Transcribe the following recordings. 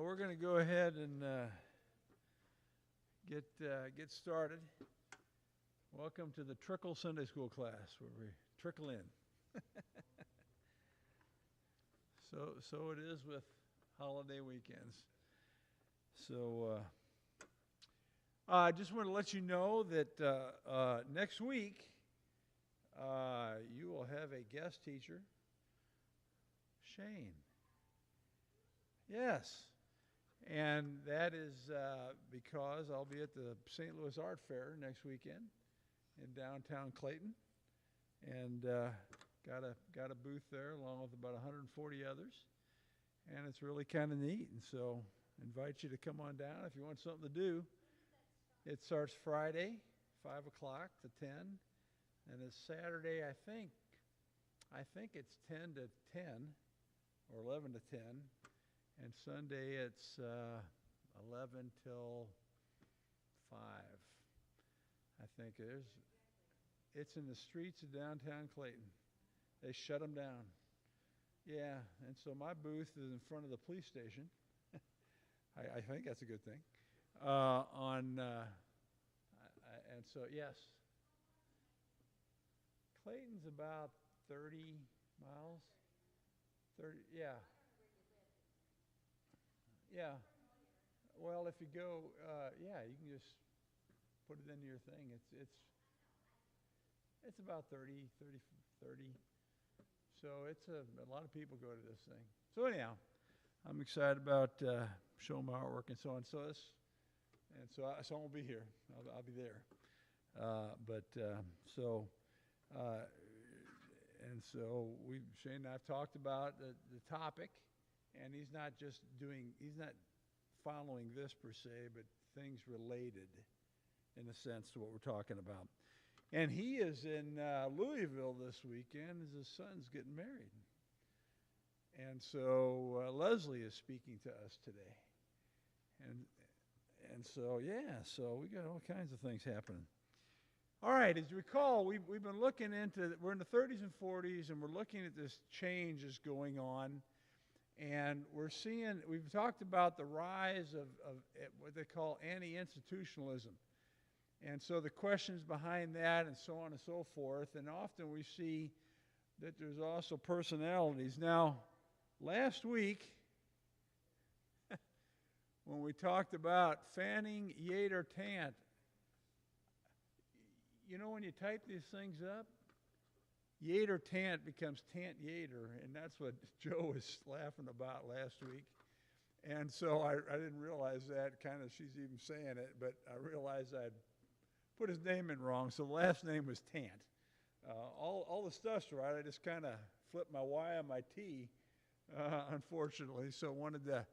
We're going to go ahead and get started. Welcome to the Trickle Sunday School class, where we trickle in. So it is with holiday weekends. So I just want to let you know that next week you will have a guest teacher, Shane. Yes. And that is because I'll be at the St. Louis Art Fair next weekend in downtown Clayton, and got a booth there along with about 140 others, and it's really kind of neat. And so, invite you to come on down if you want something to do. It starts Friday, 5 o'clock to 10, and it's Saturday. I think it's 10 to 10 or 11 to 10. And Sunday it's 11 till 5. I think it's in the streets of downtown Clayton. They shut them down. Yeah, and so my booth is in front of the police station. I think that's a good thing. And so yes, Clayton's about 30 miles. 30, yeah. Yeah. Well, if you go, you can just put it into your thing. It's about 30. So it's a lot of people go to this thing. So anyhow, I'm excited about showing my artwork and so on. So I won't be here. I'll be there. Shane and I've talked about the topic. And he's not following this per se, but things related in a sense to what we're talking about. And he is in Louisville this weekend as his son's getting married. And so Leslie is speaking to us today. And so we got all kinds of things happening. All right, as you recall, we've been looking we're in the 30s and 40s, and we're looking at this change that's going on. And we've talked about the rise of what they call anti-institutionalism. And so the questions behind that and so on and so forth. And often we see that there's also personalities. Now, last week, when we talked about Fanning, Yater, Tant, when you type these things up, Yater Tant becomes Tant Yater, and that's what Joe was laughing about last week. And so I didn't realize that, she's even saying it, but I realized I'd put his name in wrong, so the last name was Tant. All the stuff's right, I just kind of flipped my Y on my T, unfortunately, so wanted to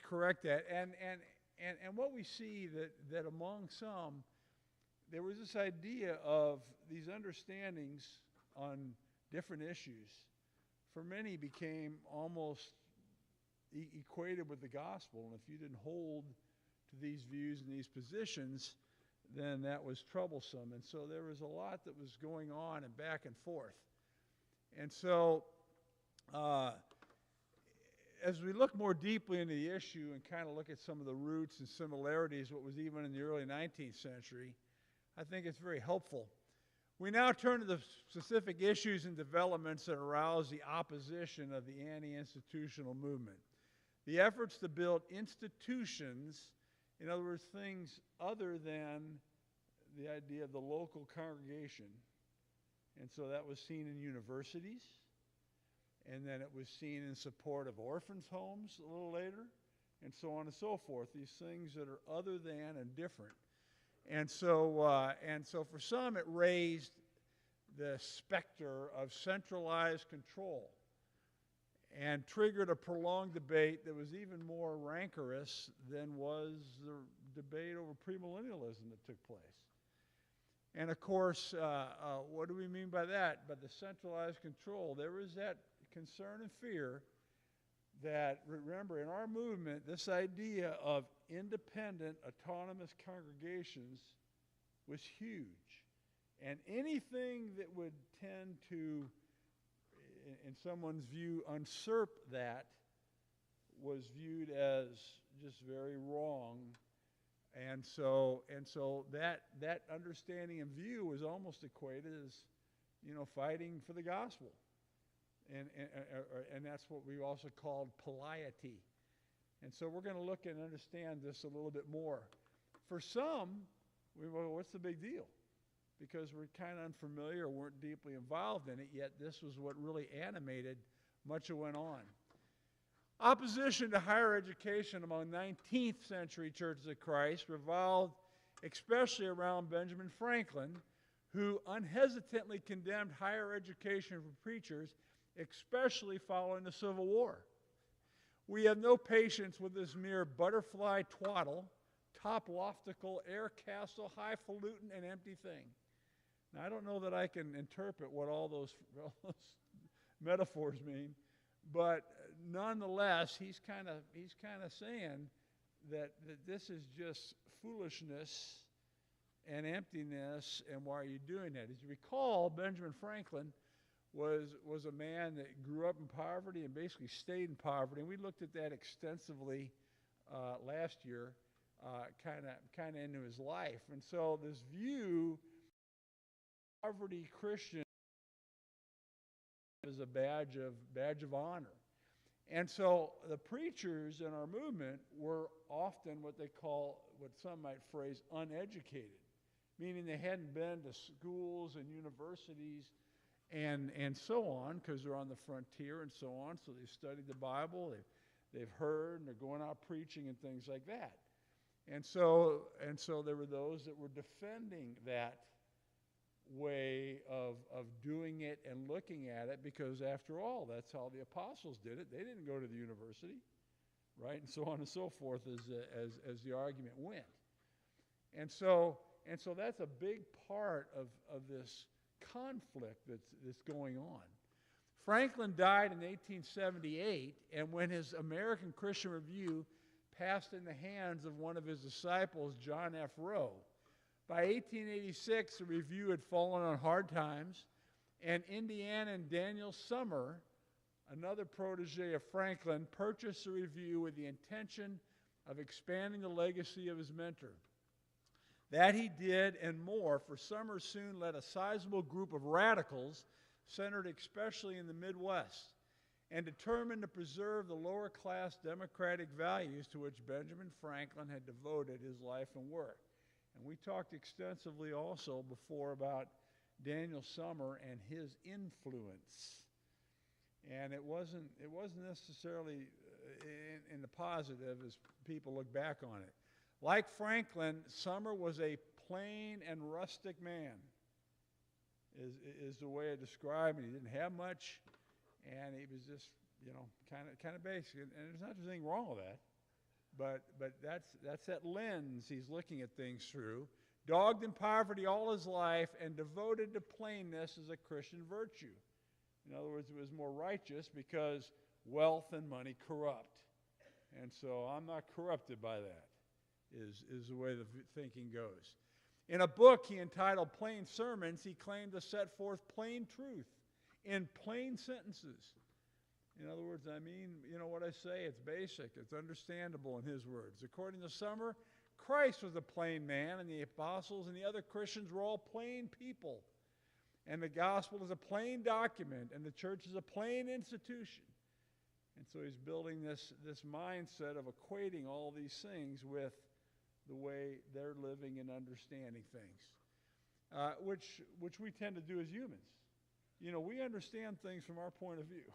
correct that. And what we see that among some, there was this idea of these understandings on different issues, for many became almost equated with the gospel. And if you didn't hold to these views and these positions, then that was troublesome. And so there was a lot that was going on and back and forth. And so as we look more deeply into the issue and kind of look at some of the roots and similarities, what was even in the early 19th century, I think it's very helpful. We now turn to the specific issues and developments that arouse the opposition of the anti-institutional movement. The efforts to build institutions, in other words, things other than the idea of the local congregation. And so that was seen in universities, and then it was seen in support of orphans' homes a little later, and so on and so forth. These things that are other than and different. And so for some, it raised the specter of centralized control and triggered a prolonged debate that was even more rancorous than was the debate over premillennialism that took place. And of course, what do we mean by that? By the centralized control. There was that concern and fear that, remember, in our movement, this idea of independent, autonomous congregations was huge. And anything that would tend to, in someone's view, usurp that was viewed as just very wrong. And so that understanding and view was almost equated as, fighting for the gospel. And that's what we also called piety. And so we're going to look and understand this a little bit more. For some, what's the big deal? Because we're kind of unfamiliar, weren't deeply involved in it, yet this was what really animated much of what went on. Opposition to higher education among 19th century churches of Christ revolved especially around Benjamin Franklin, who unhesitantly condemned higher education for preachers, especially following the Civil War. We have no patience with this mere butterfly twaddle, top loftical, air castle, highfalutin, and empty thing. Now, I don't know that I can interpret what all those metaphors mean, but nonetheless, he's kind of saying that this is just foolishness and emptiness, and why are you doing that? As you recall, Benjamin Franklin was a man that grew up in poverty and basically stayed in poverty, and we looked at that extensively last year, kind of into his life. And so this view of poverty Christian is a badge of honor. And so the preachers in our movement were often what some might phrase, uneducated, meaning they hadn't been to schools and universities and so on, because they're on the frontier and so on. So they've studied the Bible, they've heard, and they're going out preaching and things like that. And so there were those that were defending that way of doing it and looking at it, because after all, that's how the apostles did it. They didn't go to the university, right? And so on and so forth as the argument went. And so that's a big part of this conflict that's going on. Franklin died in 1878, and when his American Christian Review passed in the hands of one of his disciples, John F. Rowe, by 1886, the review had fallen on hard times, and Indiana and Daniel Summer, another protege of Franklin, purchased the review with the intention of expanding the legacy of his mentor. That he did, and more, for Summer soon led a sizable group of radicals centered especially in the Midwest, and determined to preserve the lower-class democratic values to which Benjamin Franklin had devoted his life and work. And we talked extensively also before about Daniel Summer and his influence. And it wasn't necessarily in the positive as people look back on it. Like Franklin, Summer was a plain and rustic man, is the way I describe it. He didn't have much, and he was just, kind of basic. And there's not anything wrong with that. But that's that lens he's looking at things through. Dogged in poverty all his life and devoted to plainness as a Christian virtue. In other words, it was more righteous because wealth and money corrupt. And so I'm not corrupted by that, is the way the thinking goes. In a book he entitled Plain Sermons, he claimed to set forth plain truth in plain sentences. In other words, what I say, it's basic, it's understandable in his words. According to Summer, Christ was a plain man, and the apostles and the other Christians were all plain people. And the gospel is a plain document, and the church is a plain institution. And so he's building this mindset of equating all these things with the way they're living and understanding things, which we tend to do as humans. We understand things from our point of view.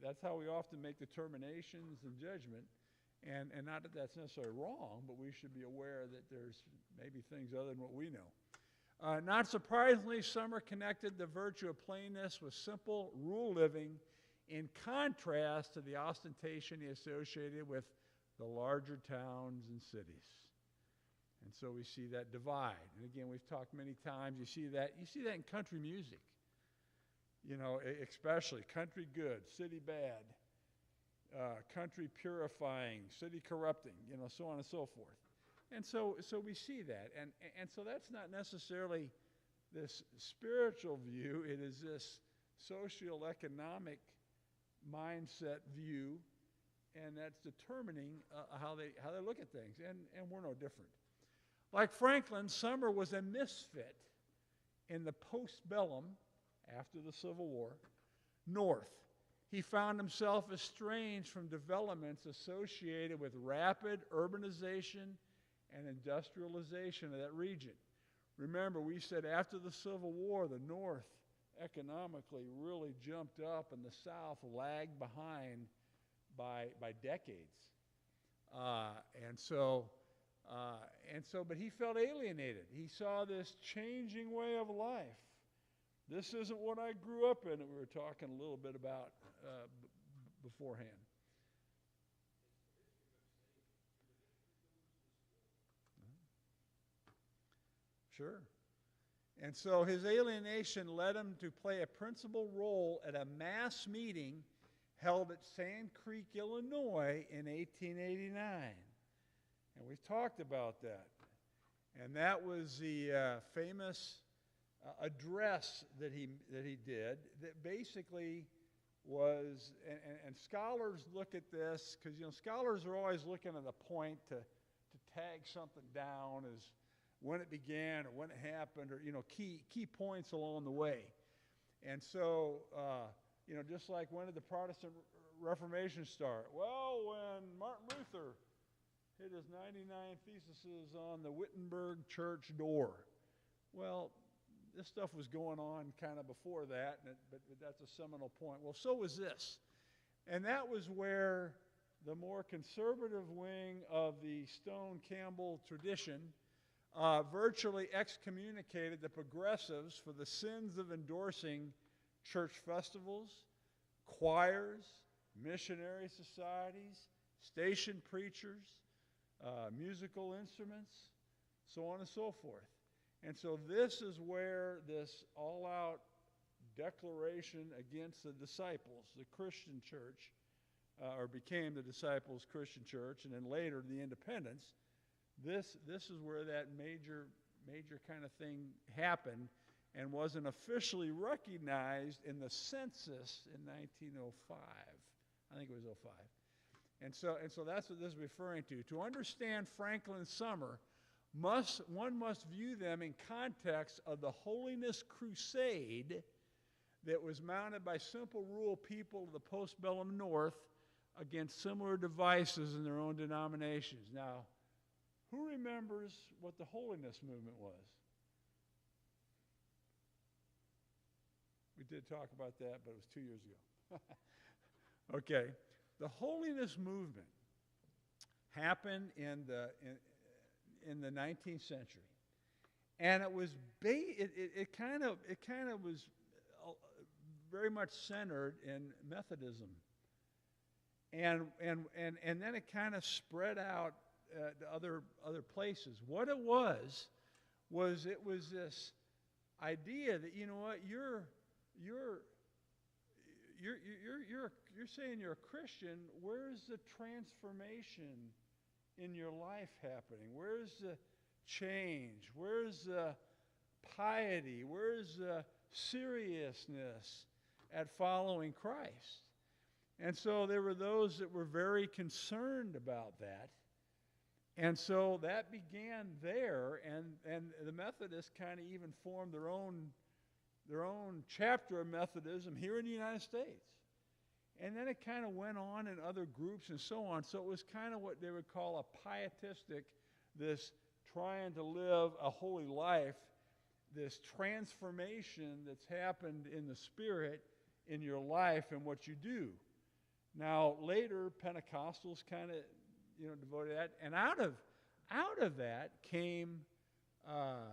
That's how we often make determinations and judgment, and not that that's necessarily wrong, but we should be aware that there's maybe things other than what we know. Not surprisingly, Summer connected the virtue of plainness with simple rule living, in contrast to the ostentation he associated with the larger towns and cities. And so we see that divide. And again, we've talked many times, you see that in country music. Especially country good, city bad, country purifying, city corrupting, so on and so forth. And so we see that. And so that's not necessarily this spiritual view. It is this socioeconomic mindset view, and that's determining how they look at things. And we're no different. Like Franklin, Summer was a misfit in the postbellum, after the Civil War, North. He found himself estranged from developments associated with rapid urbanization and industrialization of that region. Remember, we said after the Civil War, the North economically really jumped up and the South lagged behind by decades. But he felt alienated. He saw this changing way of life. This isn't what I grew up in that we were talking a little bit about beforehand. Sure. And so his alienation led him to play a principal role at a mass meeting held at Sand Creek, Illinois in 1889. And we've talked about that. And that was the famous address that he did that basically was, and scholars look at this, because scholars are always looking at a point to tag something down as when it began or when it happened, or key points along the way. And so just like when did the Protestant Reformation start? Well, when Martin Luther hit his 99 theses on the Wittenberg church door. Well, this stuff was going on kind of before that, but that's a seminal point. Well, so was this. And that was where the more conservative wing of the Stone-Campbell tradition virtually excommunicated the progressives for the sins of endorsing church festivals, choirs, missionary societies, station preachers, musical instruments, so on and so forth. And so this is where this all-out declaration against the disciples, the Christian church, or became the disciples' Christian church, and then later the independents, this is where that major kind of thing happened and wasn't officially recognized in the census in 1905. I think it was 05. And so that's what this is referring to. To understand Franklin Summer, one must view them in context of the holiness crusade that was mounted by simple rural people of the postbellum North against similar devices in their own denominations. Now, who remembers what the holiness movement was? We did talk about that, but it was 2 years ago. Okay. The holiness movement happened in the 19th century, and it was it kind of was very much centered in Methodism, and then it kind of spread out to other places. What it was this idea that you're saying you're a Christian. Where's the transformation in your life happening? Where's the change? Where's the piety? Where's the seriousness at following Christ? And so there were those that were very concerned about that. And so that began there, and the Methodists kind of even formed their own chapter of Methodism here in the United States. And then it kind of went on in other groups and so on. So it was kind of what they would call a pietistic, this trying to live a holy life, this transformation that's happened in the Spirit in your life and what you do. Now, later, Pentecostals kind of, devoted that. And out of that came the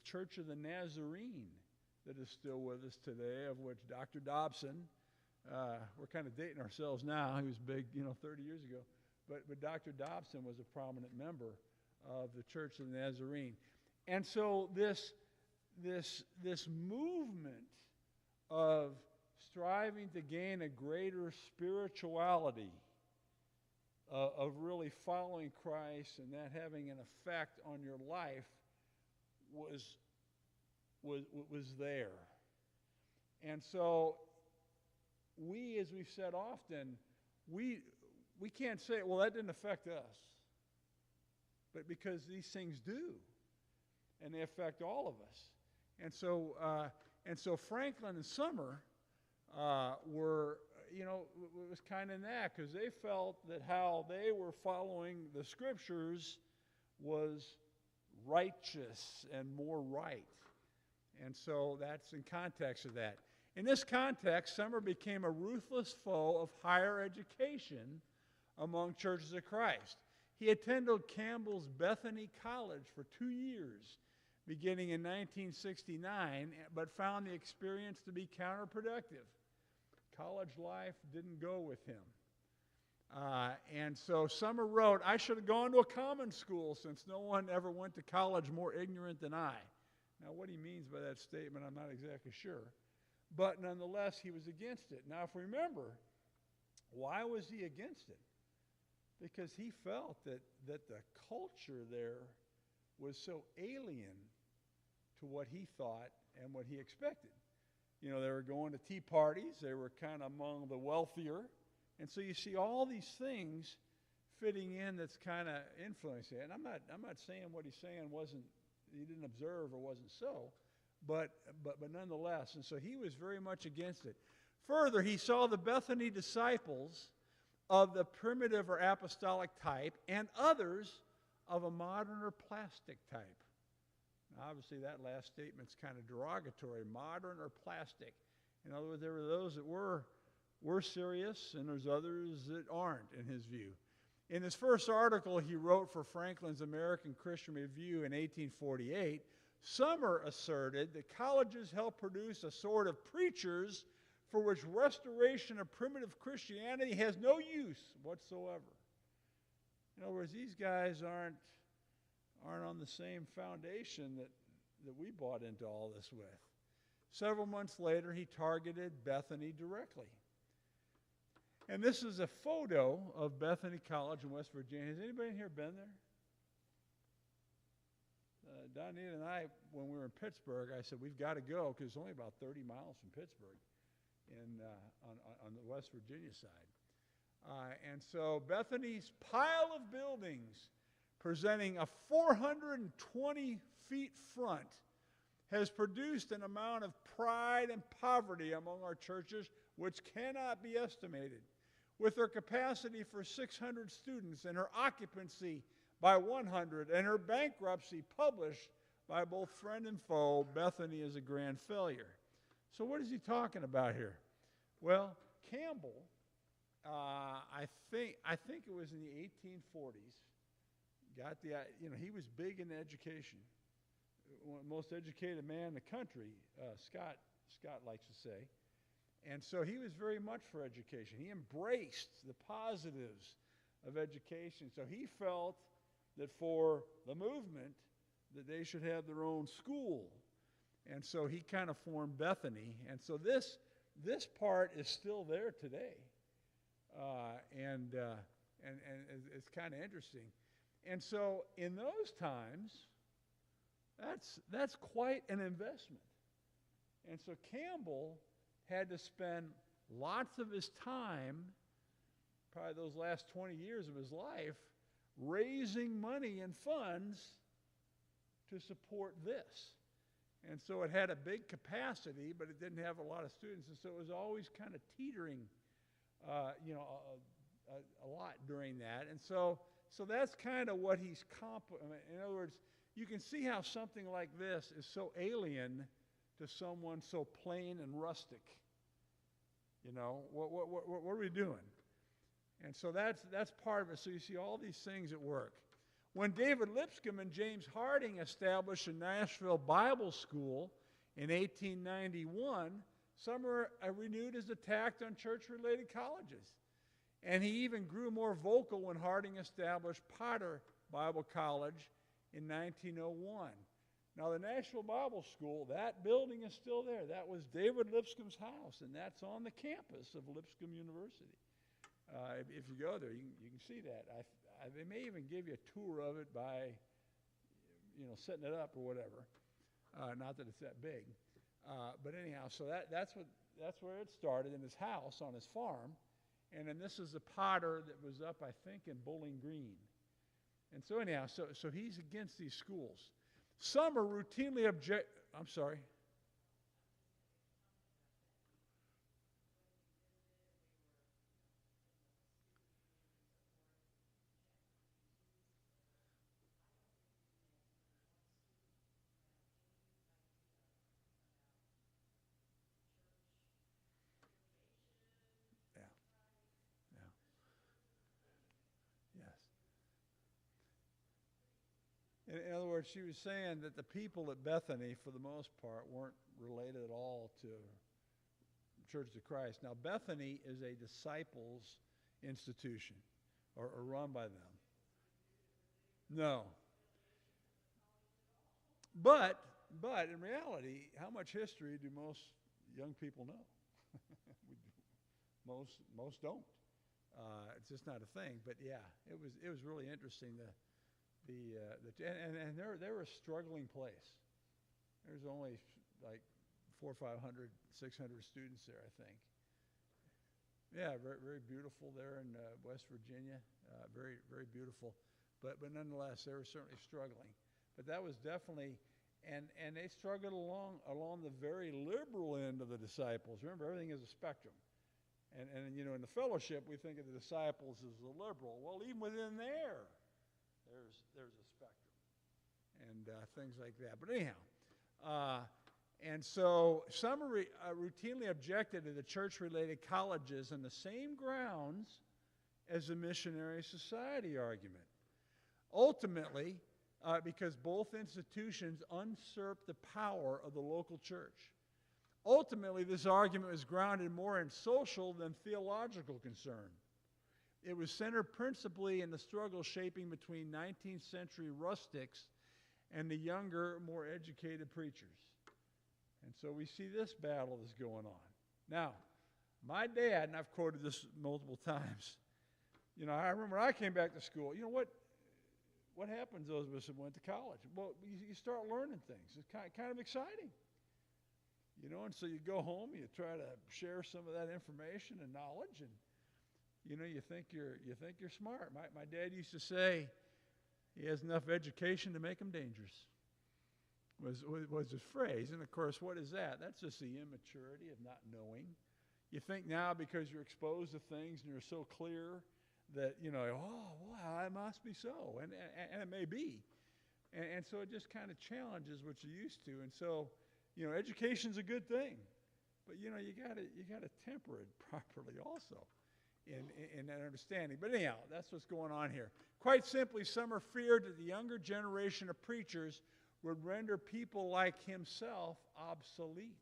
Church of the Nazarene that is still with us today, of which Dr. Dobson, we're kind of dating ourselves now. He was big, 30 years ago. But Dr. Dobson was a prominent member of the Church of the Nazarene. And so this movement of striving to gain a greater spirituality, of really following Christ and that having an effect on your life was there. And so we, as we've said often, we can't say, well, that didn't affect us. But because these things do, and they affect all of us. And so Franklin and Summer were, it was kind of in that, because they felt that how they were following the Scriptures was righteous and more right. And so that's in context of that. In this context, Summer became a ruthless foe of higher education among churches of Christ. He attended Campbell's Bethany College for 2 years, beginning in 1969, but found the experience to be counterproductive. College life didn't go with him. And so Summer wrote, "I should have gone to a common school since no one ever went to college more ignorant than I." Now, what he means by that statement, I'm not exactly sure. But nonetheless, he was against it. Now, if we remember, why was he against it? Because he felt that the culture there was so alien to what he thought and what he expected. They were going to tea parties. They were kind of among the wealthier. And so you see all these things fitting in that's kind of influencing it. And I'm not saying what he's saying he didn't observe or wasn't so, but nonetheless. And so he was very much against it. Further, he saw the Bethany disciples of the primitive or apostolic type and others of a modern or plastic type. Now, obviously, that last statement's kind of derogatory, modern or plastic. In other words, there were those that were serious, and there's others that aren't, in his view. In his first article he wrote for Franklin's American Christian Review in 1848, Summer asserted that colleges help produce a sort of preachers for which restoration of primitive Christianity has no use whatsoever. In other words, these guys aren't on the same foundation that we bought into all this with. Several months later, he targeted Bethany directly. And this is a photo of Bethany College in West Virginia. Has anybody in here been there? Donnie and I, when we were in Pittsburgh, I said, we've got to go, because it's only about 30 miles from Pittsburgh on the West Virginia side. And so Bethany's pile of buildings presenting a 420 feet front has produced an amount of pride and poverty among our churches which cannot be estimated. With her capacity for 600 students and her occupancy by 100 and her bankruptcy published by both friend and foe, Bethany is a grand failure. So what is he talking about here? Well, Campbell, I think it was in the 1840s, he was big in education. Most educated man in the country, Scott likes to say. And so he was very much for education. He embraced the positives of education. So he felt that for the movement, that they should have their own school. And so he kind of formed Bethany. And so this part is still there today. And it's kind of interesting. And so in those times, that's quite an investment. And so Campbell had to spend lots of his time, probably those last 20 years of his life, raising money and funds to support this. And so it had a big capacity, but it didn't have a lot of students. And so it was always kind of teetering, a lot during that. And so that's kind of what he's in other words, you can see how something like this is so alien to someone so plain and rustic. What are we doing? And so that's part of it. So you see all these things at work. When David Lipscomb and James Harding established a Nashville Bible School in 1891, Summer renewed his attack on church-related colleges. And he even grew more vocal when Harding established Potter Bible College in 1901. Now, the Nashville Bible School, that building is still there. That was David Lipscomb's house, and that's on the campus of Lipscomb University. If you go there, you can see that. They may even give you a tour of it by, setting it up or whatever. Not that it's that big. But anyhow, so that's that's where it started, in his house on his farm. And then this is a potter that was up, I think, in Bowling Green. And so anyhow, so he's against these schools. Some are routinely I'm sorry. Yeah, yeah, yes. In other words, she was saying that the people at Bethany, for the most part, weren't related at all to Church of Christ. Now, Bethany is a disciples institution, or run by them. No. But, but in reality, how much history do most young people know? Most don't. It's just not a thing. But yeah, it was really interesting. And they're a struggling place. There's only like 400, 500, 600 students there, I think. Yeah, very, very beautiful there in West Virginia. Very, very beautiful. But nonetheless, they were certainly struggling. But that was definitely, and they struggled along the very liberal end of the disciples. Remember, everything is a spectrum. And you know, in the fellowship, we think of the disciples as the liberal. Well, even within there's a spectrum and things like that. But anyhow, and so some routinely objected to the church-related colleges on the same grounds as the missionary society argument. Ultimately, because both institutions usurped the power of the local church. Ultimately, this argument was grounded more in social than theological concern. It was centered principally in the struggle shaping between 19th century rustics and the younger, more educated preachers. And so we see this battle that's going on. Now, my dad, and I've quoted this multiple times, you know, I remember when I came back to school, you know what happens to those of us that went to college? Well, you start learning things. It's kind of exciting. You know, and so you go home, you try to share some of that information and knowledge, and you know, you think you're smart. My dad used to say he has enough education to make him dangerous. Was his phrase. And of course, what is that? That's just the immaturity of not knowing. You think now because you're exposed to things and you're so clear that, you know, oh, well, it must be so. And it may be. And so it just kind of challenges what you're used to. And so, you know, education's a good thing. But, you know, you gotta temper it properly also in that understanding. But anyhow, that's what's going on here. Quite simply, some are feared that the younger generation of preachers would render people like himself obsolete.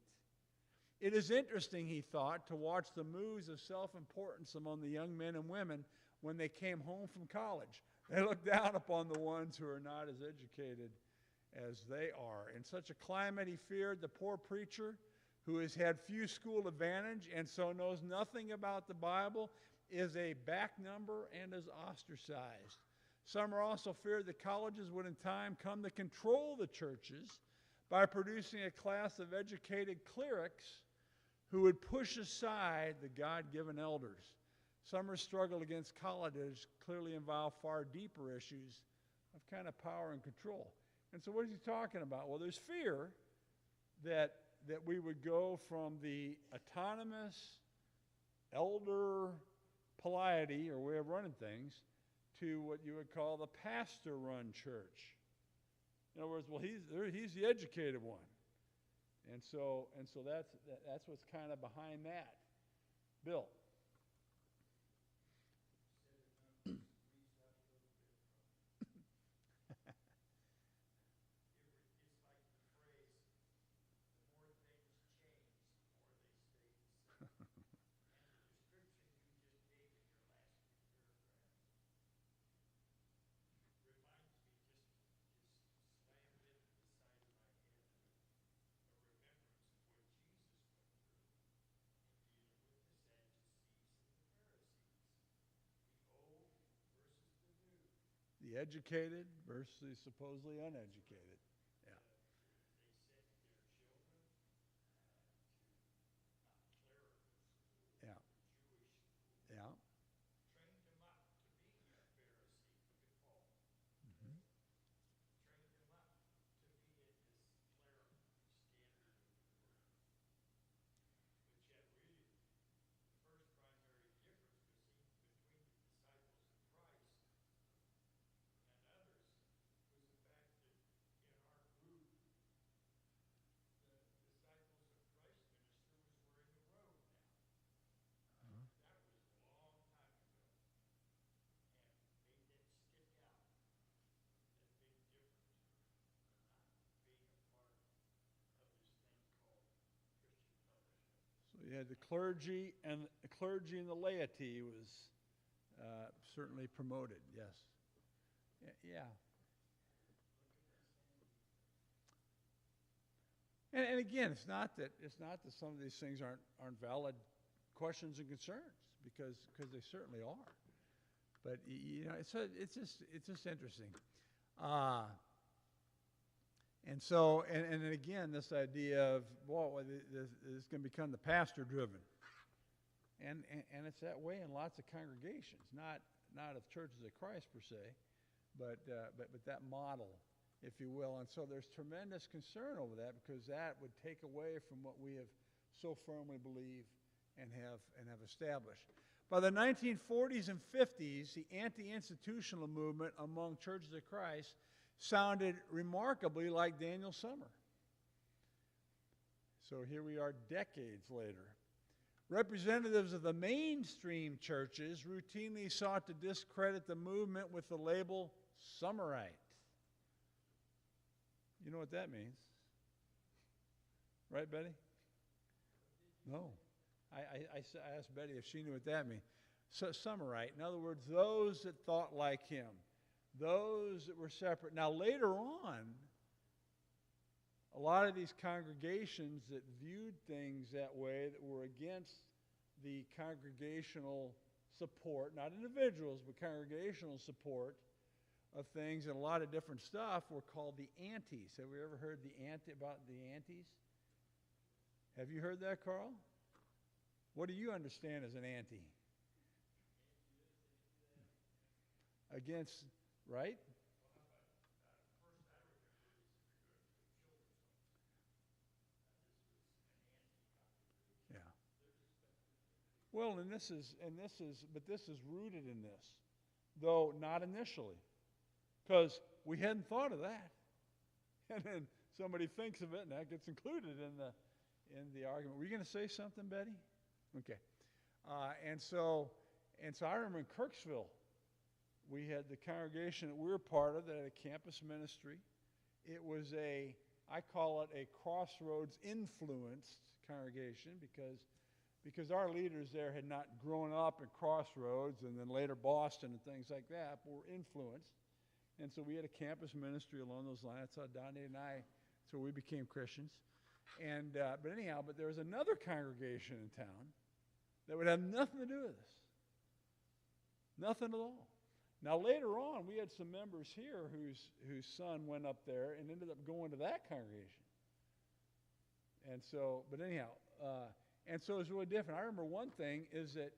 It is interesting, he thought, to watch the moves of self-importance among the young men and women when they came home from college. They look down upon the ones who are not as educated as they are. In such a climate, he feared the poor preacher who has had few school advantage and so knows nothing about the Bible is a back number and is ostracized. Some are also feared that colleges would in time come to control the churches by producing a class of educated clerics who would push aside the God-given elders. Some are struggled against colleges clearly involve far deeper issues of kind of power and control. And so what is he talking about? Well, there's fear that we would go from the autonomous elder polity or way of running things to what you would call the pastor-run church. In other words, well, he's the educated one. And so that's what's kind of behind that. Bill. The educated versus supposedly uneducated. Yeah. You had the clergy, and the laity was certainly promoted. Yes. Yeah. And again, it's not that some of these things aren't valid questions and concerns, because they certainly are. But it's just interesting. And so, and again, this idea of, well, this is going to become the pastor-driven, and it's that way in lots of congregations, not of churches of Christ per se, but that model, if you will. And so there's tremendous concern over that, because that would take away from what we have so firmly believed and have established. By the 1940s and 50s, the anti-institutional movement among churches of Christ sounded remarkably like Daniel Summer. So here we are decades later. Representatives of the mainstream churches routinely sought to discredit the movement with the label Summerite. You know what that means? Right, Betty? No. I asked Betty if she knew what that means. So, Summerite, in other words, those that thought like him, those that were separate. Now, later on, a lot of these congregations that viewed things that way, that were against the congregational support, not individuals, but congregational support of things and a lot of different stuff, were called the antis. Have we ever heard about the antis? Have you heard that, Carl? What do you understand as an anti? Against, right? Yeah. Well, but this is rooted in this, though not initially, because we hadn't thought of that, and then somebody thinks of it, and that gets included in the argument. Were you going to say something, Betty? Okay. And so I remember in Kirksville, we had the congregation that we were part of that had a campus ministry. It was I call it a crossroads influenced congregation, because our leaders there had not grown up in Crossroads and then later Boston and things like that, but were influenced. And so we had a campus ministry along those lines. That's how Donnie and I, so we became Christians. And but there was another congregation in town that would have nothing to do with this. Nothing at all. Now, later on, we had some members here whose son went up there and ended up going to that congregation. And so, and so it's really different. I remember one thing is that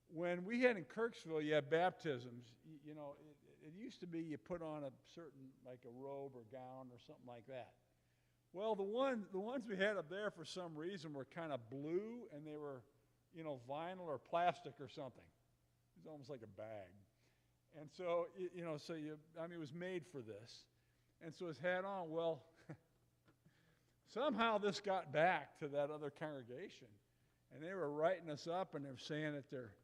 when we had in Kirksville, you had baptisms. It used to be you put on a certain, like a robe or gown or something like that. Well, the ones we had up there for some reason were kind of blue, and they were, vinyl or plastic or something. It was almost like a bag. And so, it was made for this. And so it's had on. Well, somehow this got back to that other congregation, and they were writing us up, and they're saying that they're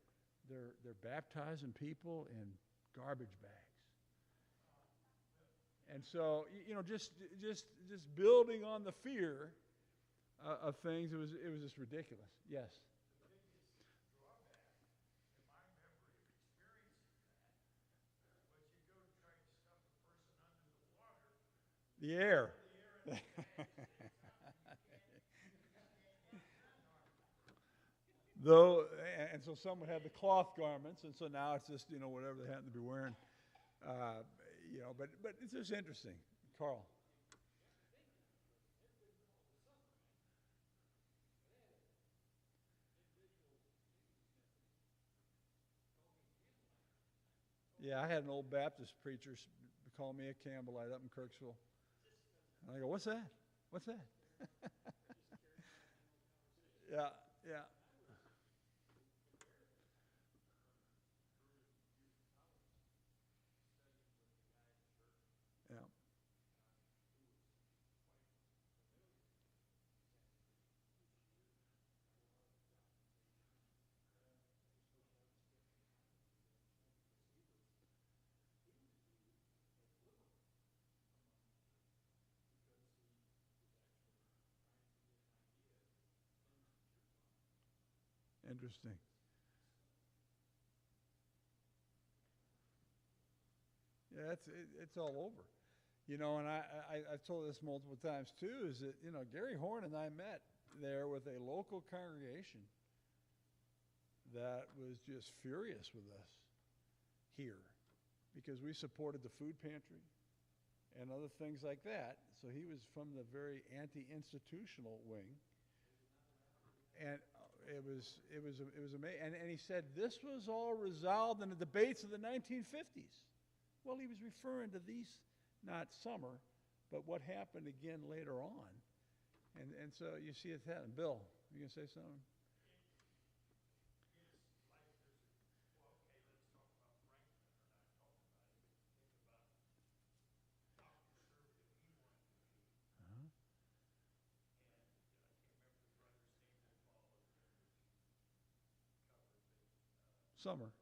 baptizing people in garbage bags. And so, just building on the fear of things, it was just ridiculous. Yes. The air. Though, and so some would have the cloth garments, and so now it's just whatever they happen to be wearing. But it's just interesting, Carl. Yeah, I had an old Baptist preacher call me a Campbellite up in Kirksville. And I go, what's that? What's that? Yeah, yeah. Yeah. Interesting. Yeah, it's all over. You know, and I've told this multiple times too, is that, you know, Gary Horn and I met there with a local congregation that was just furious with us here because we supported the food pantry and other things like that. So he was from the very anti-institutional wing. And it was amazing. And he said this was all resolved in the debates of the 1950s. Well, he was referring to these, not summer, but what happened again later on. And so you see it happen. Bill, you going to say something? Uh-huh. Summer.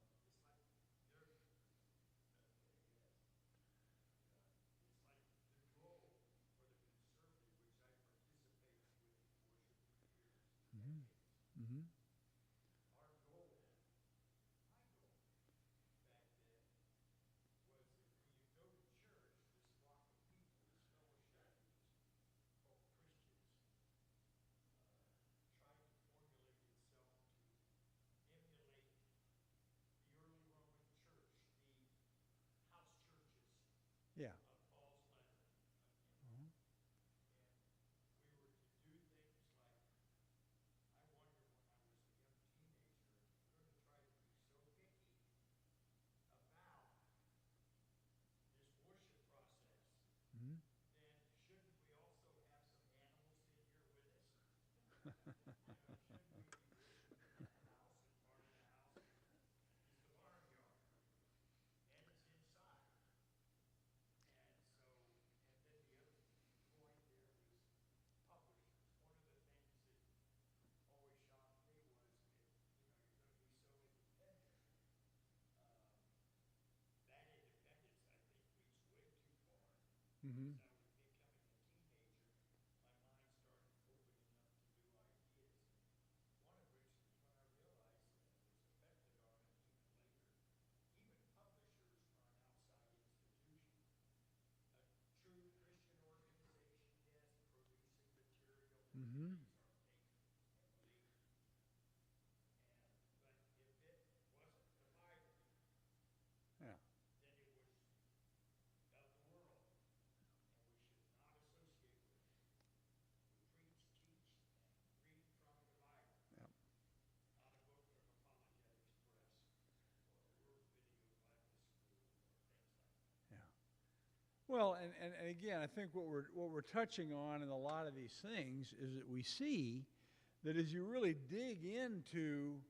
Mm-hmm. Mm-hmm. Yeah. Uh-huh. Mm-hmm. Mm-hmm. Mm-hmm. Yeah. Yeah. Yeah. Well, and again, I think what we're touching on in a lot of these things is that we see that as you really dig into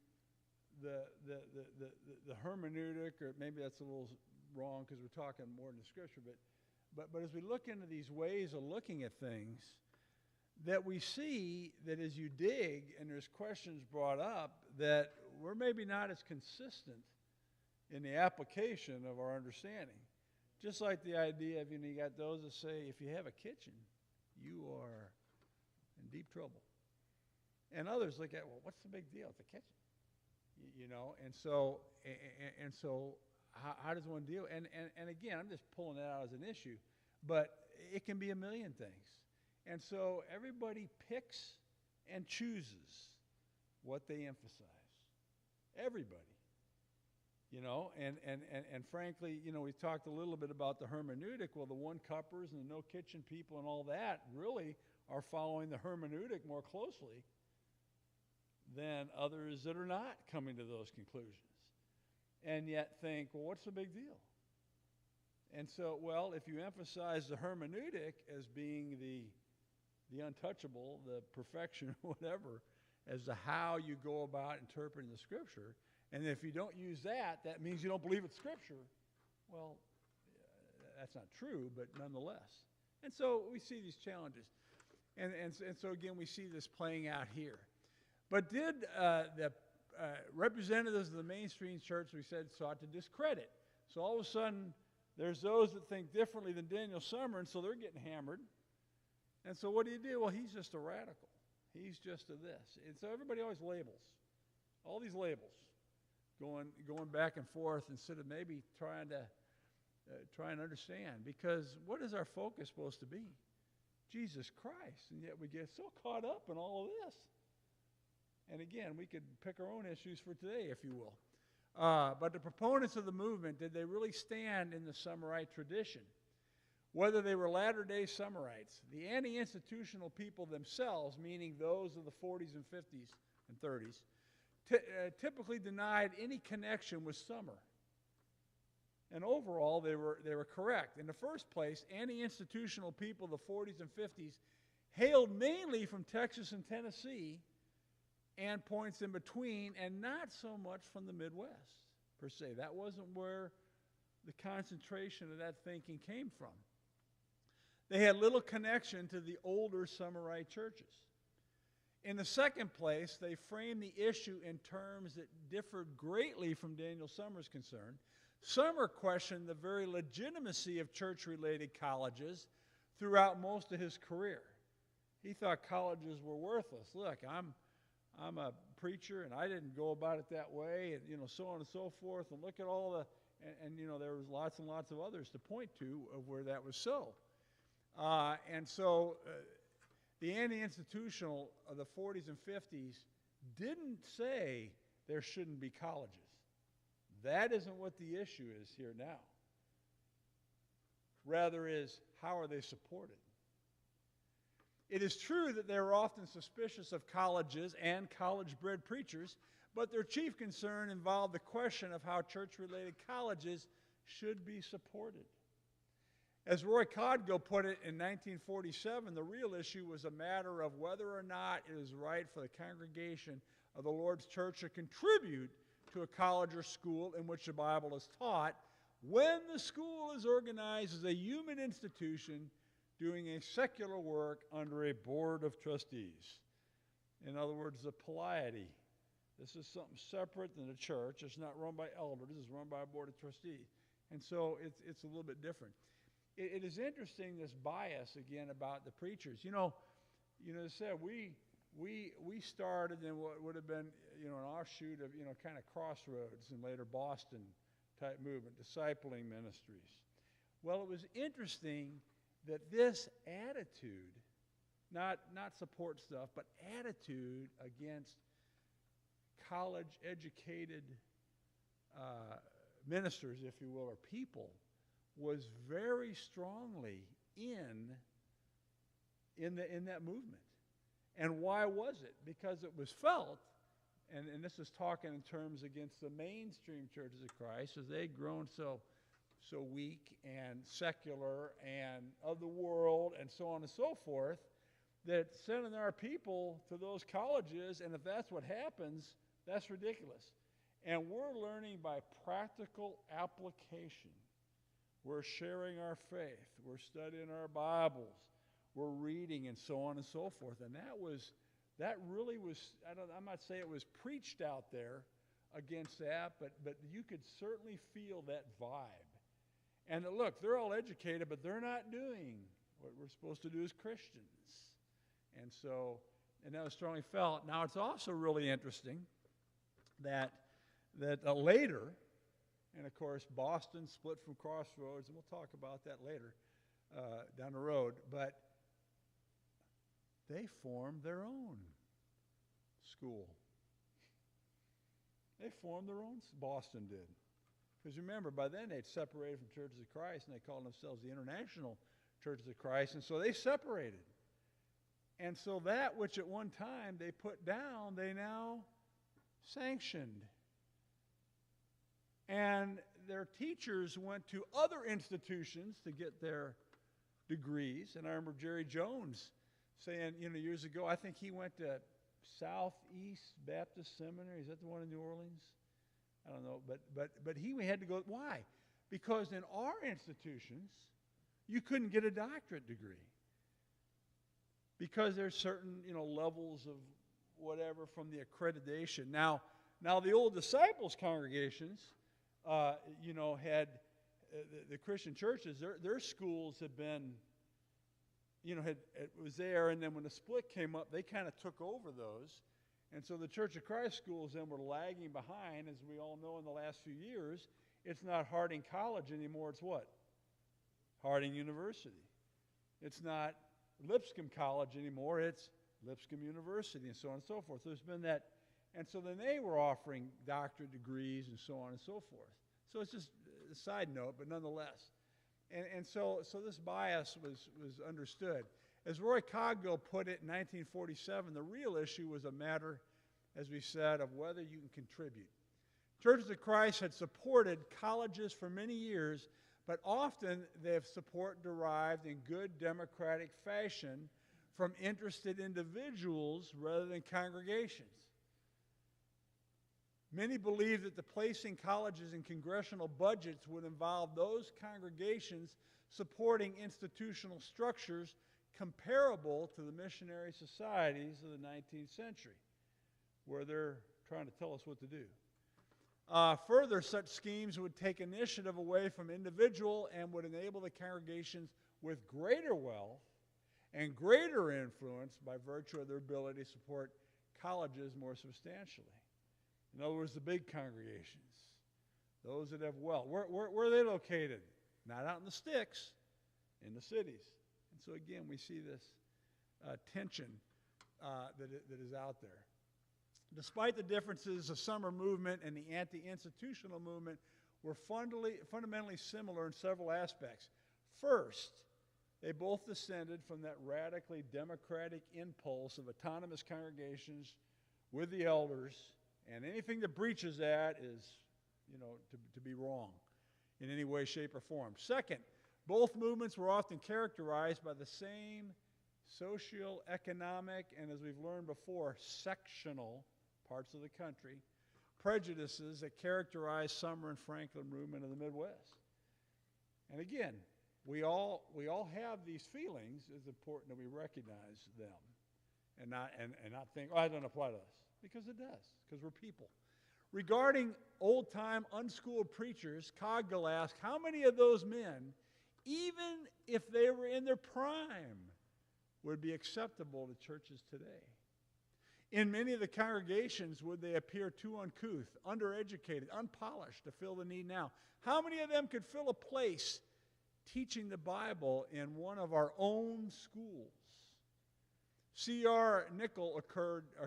the the the the hermeneutic, or maybe that's a little wrong because we're talking more in the scripture, but as we look into these ways of looking at things, that we see that as you dig and there's questions brought up, that we're maybe not as consistent in the application of our understanding. Just like the idea of, you know, you got those that say, if you have a kitchen, you are in deep trouble. And others look at, well, what's the big deal? It's a kitchen. You know, and so how does one deal? And again, I'm just pulling that out as an issue, but it can be a million things. And so everybody picks and chooses what they emphasize. Everybody. You know, and frankly, you know, we talked a little bit about the hermeneutic. Well, the one-cuppers and the no-kitchen people and all that really are following the hermeneutic more closely than others that are not coming to those conclusions. And yet think, well, what's the big deal? And so, well, if you emphasize the hermeneutic as being the untouchable, the perfection, whatever, as to how you go about interpreting the Scripture, and if you don't use that, that means you don't believe it's Scripture. Well, that's not true, but nonetheless. And so we see these challenges. And so, again, we see this playing out here. But did the representatives of the mainstream church, we said, sought to discredit? So all of a sudden, there's those that think differently than Daniel Summer, and so they're getting hammered. And so what do you do? Well, he's just a radical. He's just a this. And so everybody always labels. All these labels going back and forth instead of maybe trying to understand. Because what is our focus supposed to be? Jesus Christ. And yet we get so caught up in all of this. And again, we could pick our own issues for today, if you will. But the proponents of the movement, did they really stand in the Summerite tradition? Whether they were Latter-day Summerites, the anti-institutional people themselves, meaning those of the 40s and 50s and 30s, typically denied any connection with summer. And overall, they were correct. In the first place, anti-institutional people of the 40s and 50s hailed mainly from Texas and Tennessee and points in between, and not so much from the Midwest, per se. That wasn't where the concentration of that thinking came from. They had little connection to the older Summerite churches. In the second place, they framed the issue in terms that differed greatly from Daniel Summers' concern. Summer questioned the very legitimacy of church-related colleges throughout most of his career. He thought colleges were worthless. Look, I'm a preacher, and I didn't go about it that way, and so on and so forth. And look at all the, and there was lots and lots of others to point to of where that was so. And so the anti-institutional of the 40s and 50s didn't say there shouldn't be colleges. That isn't what the issue is here now. Rather is, how are they supported? It is true that they were often suspicious of colleges and college-bred preachers, but their chief concern involved the question of how church-related colleges should be supported. As Roy Codgill put it in 1947, the real issue was a matter of whether or not it is right for the congregation of the Lord's church to contribute to a college or school in which the Bible is taught when the school is organized as a human institution doing a secular work under a board of trustees. In other words, the polity. This is something separate than the church. It's not run by elders. It's run by a board of trustees. And so it's a little bit different. It is interesting, this bias, again, about the preachers. As I said, we started in what would have been, an offshoot of, kind of Crossroads and later Boston-type movement, discipling ministries. Well, it was interesting that this attitude, not support stuff, but attitude against college-educated ministers, if you will, or people, was very strongly in that movement. And why was it? Because it was felt, and this is talking in terms against the mainstream churches of Christ, as they'd grown so weak and secular and of the world and so on and so forth, that sending our people to those colleges, and if that's what happens, that's ridiculous. And we're learning by practical application. We're sharing our faith. We're studying our Bibles. We're reading and so on and so forth. And that really was, I'm not saying it was preached out there against that, but you could certainly feel that vibe. And look, they're all educated, but they're not doing what we're supposed to do as Christians. And that was strongly felt. Now, it's also really interesting that later, and of course, Boston split from Crossroads, and we'll talk about that later down the road, but they formed their own school. They formed their own, Boston did. Because remember, by then they'd separated from Churches of Christ, and they called themselves the International Churches of Christ, and so they separated. And so that which at one time they put down, they now sanctioned. And their teachers went to other institutions to get their degrees. And I remember Jerry Jones saying, years ago, I think he went to Southeast Baptist Seminary. Is that the one in New Orleans? I don't know. But he had to go. Why? Because in our institutions, you couldn't get a doctorate degree. Because there's certain, levels of whatever from the accreditation. Now the old disciples congregations, had the Christian churches, their schools had been, it was there, and then when the split came up, they kind of took over those. And so the Church of Christ schools then were lagging behind, as we all know in the last few years. It's not Harding College anymore, it's what? Harding University. It's not Lipscomb College anymore, it's Lipscomb University, and so on and so forth. There's been that, and so then they were offering doctorate degrees and so on and so forth. So it's just a side note, but nonetheless. And so this bias was understood. As Roy Cogdill put it in 1947, the real issue was a matter, as we said, of whether you can contribute. Churches of Christ had supported colleges for many years, but often they have support derived in good democratic fashion from interested individuals rather than congregations. Many believe that the placing colleges in congressional budgets would involve those congregations supporting institutional structures comparable to the missionary societies of the 19th century, where they're trying to tell us what to do. Further, such schemes would take initiative away from individual and would enable the congregations with greater wealth and greater influence by virtue of their ability to support colleges more substantially. In other words, the big congregations, those that have wealth. Where are they located? Not out in the sticks, in the cities. And so again, we see this tension that is out there. Despite the differences, the summer movement and the anti-institutional movement were fundamentally similar in several aspects. First, they both descended from that radically democratic impulse of autonomous congregations with the elders, and anything that breaches that is, to be wrong in any way, shape, or form. Second, both movements were often characterized by the same socio-economic and, as we've learned before, sectional parts of the country prejudices that characterize Summer and Franklin movement in the Midwest. And again, we all have these feelings. It's important that we recognize them and not think, oh, it doesn't apply to us. Because it does, because we're people. Regarding old-time unschooled preachers, Cogdill asked, how many of those men, even if they were in their prime, would be acceptable to churches today? In many of the congregations, would they appear too uncouth, undereducated, unpolished to fill the need now? How many of them could fill a place teaching the Bible in one of our own schools? C.R. Nickel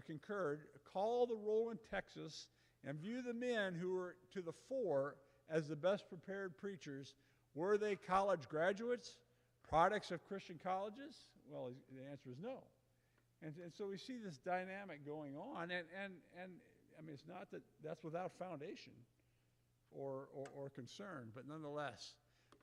concurred, call the roll in Texas and view the men who were to the fore as the best prepared preachers. Were they college graduates, products of Christian colleges? Well, the answer is no. And so we see this dynamic going on, and I mean, it's not that that's without foundation or concern, but nonetheless.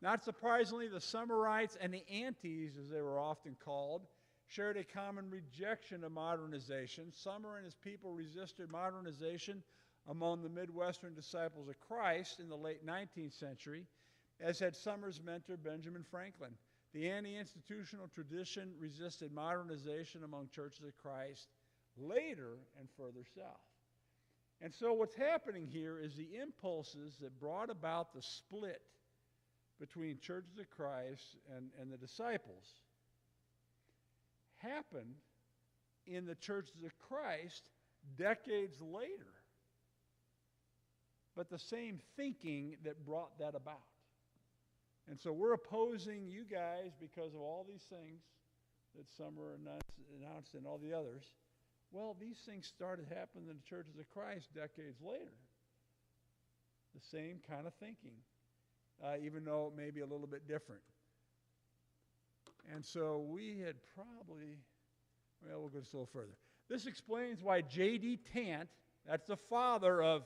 Not surprisingly, the Summerites and the Antis, as they were often called, shared a common rejection of modernization. Summer and his people resisted modernization among the Midwestern disciples of Christ in the late 19th century, as had Summer's mentor, Benjamin Franklin. The anti-institutional tradition resisted modernization among churches of Christ later and further south. And so what's happening here is the impulses that brought about the split between churches of Christ and the disciples happened in the churches of Christ decades later. But the same thinking that brought that about. And so we're opposing you guys because of all these things that Summer announced and all the others. Well, these things started happening in the churches of Christ decades later. The same kind of thinking, even though it may be a little bit different. And so we had probably, well, we'll go just a little further. This explains why J.D. Tant, that's the father of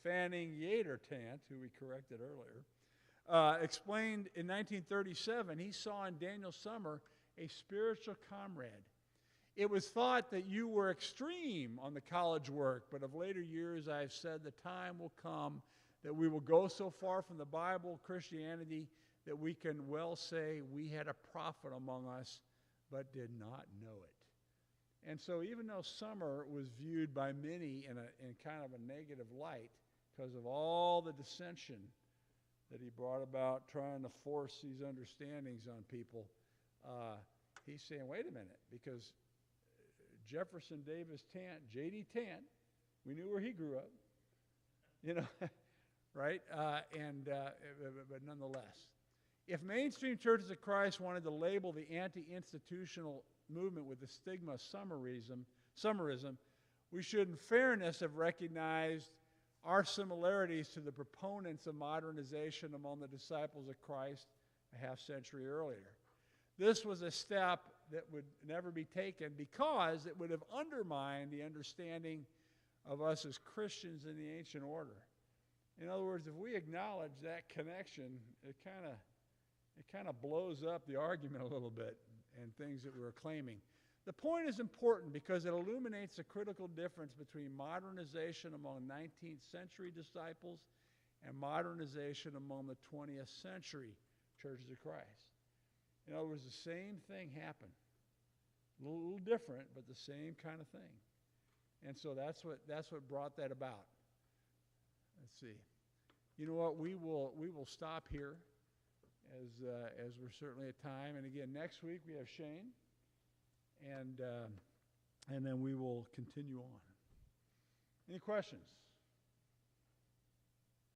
Fanning Yater Tant, who we corrected earlier, explained in 1937, he saw in Daniel Summer a spiritual comrade. It was thought that you were extreme on the college work, but of later years I've said the time will come that we will go so far from the Bible, Christianity, that we can well say we had a prophet among us, but did not know it. And so even though Summer was viewed by many in kind of a negative light because of all the dissension that he brought about trying to force these understandings on people, he's saying, wait a minute, because Jefferson Davis Tant, J.D. Tant. We knew where he grew up, you know, right? But nonetheless, if mainstream churches of Christ wanted to label the anti-institutional movement with the stigma of summerism, we should in fairness have recognized our similarities to the proponents of modernization among the disciples of Christ a half century earlier. This was a step that would never be taken because it would have undermined the understanding of us as Christians in the ancient order. In other words, if we acknowledge that connection, it kind of blows up the argument a little bit and things that we're claiming. The point is important because it illuminates the critical difference between modernization among 19th century disciples and modernization among the 20th century churches of Christ. In other words, the same thing happened. A little different, but the same kind of thing. And so that's what brought that about. Let's see. You know what? We will stop here as we're certainly at time. And again, next week we have Shane, and then we will continue on. Any questions?